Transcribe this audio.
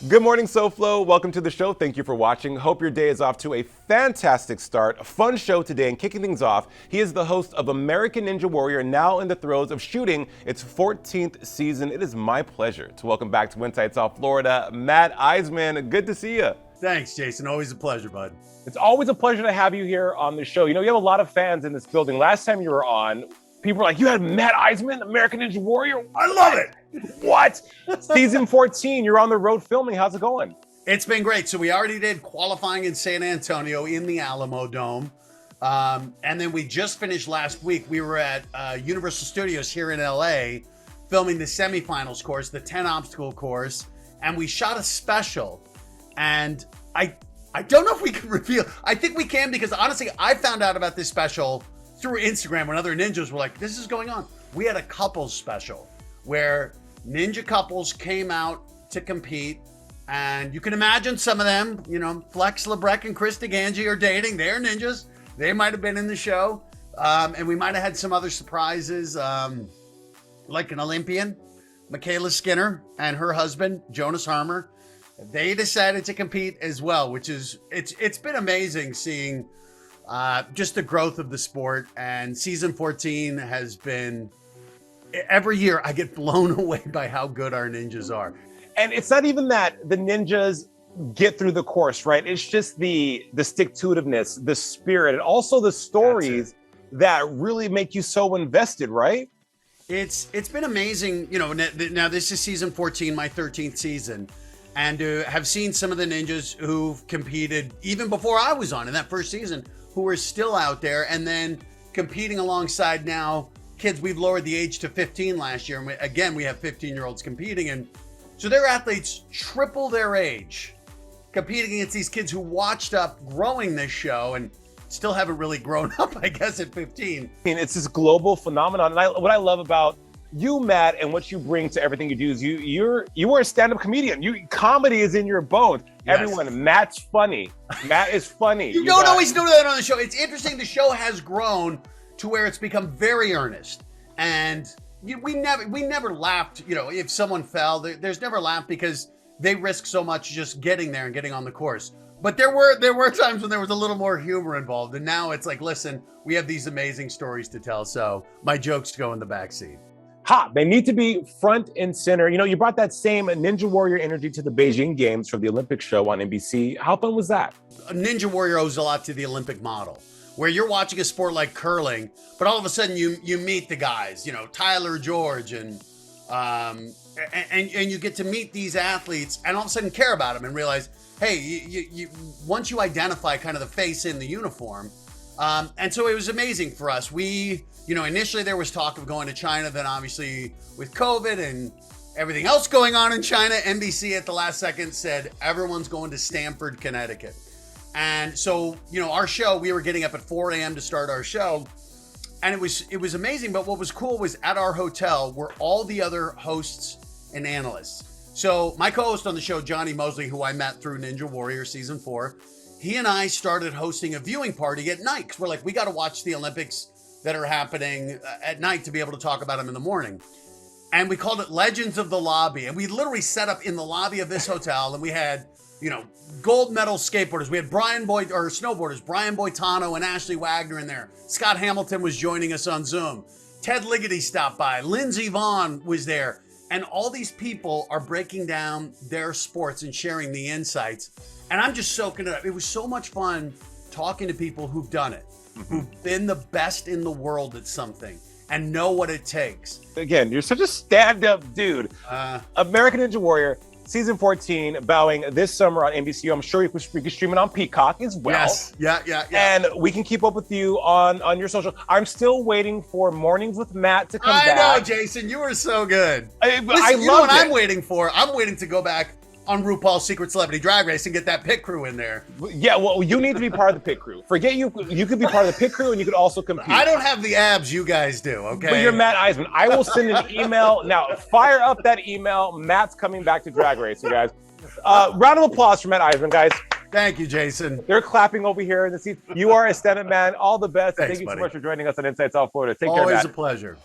Good morning, SoFlo. Welcome to the show. Thank you for watching. Hope your day is off to a fantastic start. A fun show today, and kicking things off, he is the host of American Ninja Warrior, now in the throes of shooting its 14th season. It is my pleasure to welcome back to Inside South Florida, Matt Iseman. Good to see you. Thanks, Jason. Always a pleasure, bud. It's always a pleasure to have you here on the show. You know, you have a lot of fans in this building. Last time you were on, people were like, you had Matt Iseman, American Ninja Warrior? I love it. What? Season 14, you're on the road filming. How's it going? It's been great. So we already did qualifying in San Antonio in the Alamo Dome. And then we just finished last week. We were at Universal Studios here in LA filming the semifinals course, the 10 obstacle course. And we shot a special. And I don't know if we can reveal. I think we can, because honestly, I found out about this special through Instagram when other ninjas were like, this is going on. We had a couples special where ninja couples came out to compete. And you can imagine some of them, you know, Flex LeBrec and Chris DeGangi are dating. They're ninjas. They might have been in the show. And we might have had some other surprises, like an Olympian, Michaela Skinner, and her husband, Jonas Harmer. They decided to compete as well, which is, it's been amazing seeing just the growth of the sport. And season 14 has been, every year I get blown away by how good our ninjas are. And it's not even that the ninjas get through the course, right? It's just the stick-to-itiveness, the spirit, and also the stories that really make you so invested, right? It's been amazing. You know, now this is season 14, my 13th season. And have seen some of the ninjas who've competed even before I was on in that first season, who are still out there, and then competing alongside now kids. We've lowered the age to 15 last year. And again, we have 15-year-olds competing. And so their athletes triple their age, competing against these kids who watched up growing this show and still haven't really grown up, I guess, at 15. I mean, it's this global phenomenon. And what I love about you, Matt, and what you bring to everything you do is you are a stand-up comedian. Comedy is in your bones. Yes. Everyone, Matt's funny. Matt is funny. You don't always know that on the show. It's interesting. The show has grown to where it's become very earnest, and we never laughed. You know, if someone fell, there's never laughed because they risk so much just getting there and getting on the course. But there were times when there was a little more humor involved, and now it's like, listen, we have these amazing stories to tell, so my jokes go in the backseat. They need to be front and center. You know, you brought that same Ninja Warrior energy to the Beijing Games from the Olympic show on NBC. How fun was that? A Ninja Warrior owes a lot to the Olympic model, where you're watching a sport like curling, but all of a sudden you meet the guys, you know, Tyler George, and you get to meet these athletes and all of a sudden care about them and realize, hey, you once you identify kind of the face in the uniform. And so it was amazing for us. You know, initially there was talk of going to China, then obviously with COVID and everything else going on in China, NBC at the last second said, everyone's going to Stamford, Connecticut. And so, you know, our show, we were getting up at 4 a.m. to start our show. And it was amazing. But what was cool was at our hotel were all the other hosts and analysts. So my co-host on the show, Johnny Mosley, who I met through Ninja Warrior season 4, he and I started hosting a viewing party at night. 'Cause we're like, we got to watch the Olympics that are happening at night to be able to talk about them in the morning. And we called it Legends of the Lobby. And we literally set up in the lobby of this hotel, and we had, you know, gold medal skateboarders. We had snowboarders, Brian Boitano and Ashley Wagner in there. Scott Hamilton was joining us on Zoom. Ted Ligety stopped by. Lindsey Vonn was there. And all these people are breaking down their sports and sharing the insights. And I'm just soaking it up. It was so much fun talking to people who've done it, who've been the best in the world at something and know what it takes. Again, you're such a stand-up dude. American Ninja Warrior, season 14, bowing this summer on NBC. I'm sure we can stream it on Peacock as well. Yes, yeah. And we can keep up with you on your social. I'm still waiting for Mornings with Matt to come back. I know, Jason, you were so good. I love it. You know what I'm waiting for? I'm waiting to go back on RuPaul's Secret Celebrity Drag Race and get that pit crew in there. Yeah, well, you need to be part of the pit crew. Forget you could be part of the pit crew, and you could also compete. I don't have the abs you guys do, okay? But you're Matt Iseman. I will send an email. Now, fire up that email. Matt's coming back to Drag Race, you guys. Round of applause for Matt Iseman, guys. Thank you, Jason. They're clapping over here in the seats. You are a stand-up man. All the best. Thanks, Thank you buddy. so much for joining us on Inside South Florida. Take care, Matt. Always a pleasure.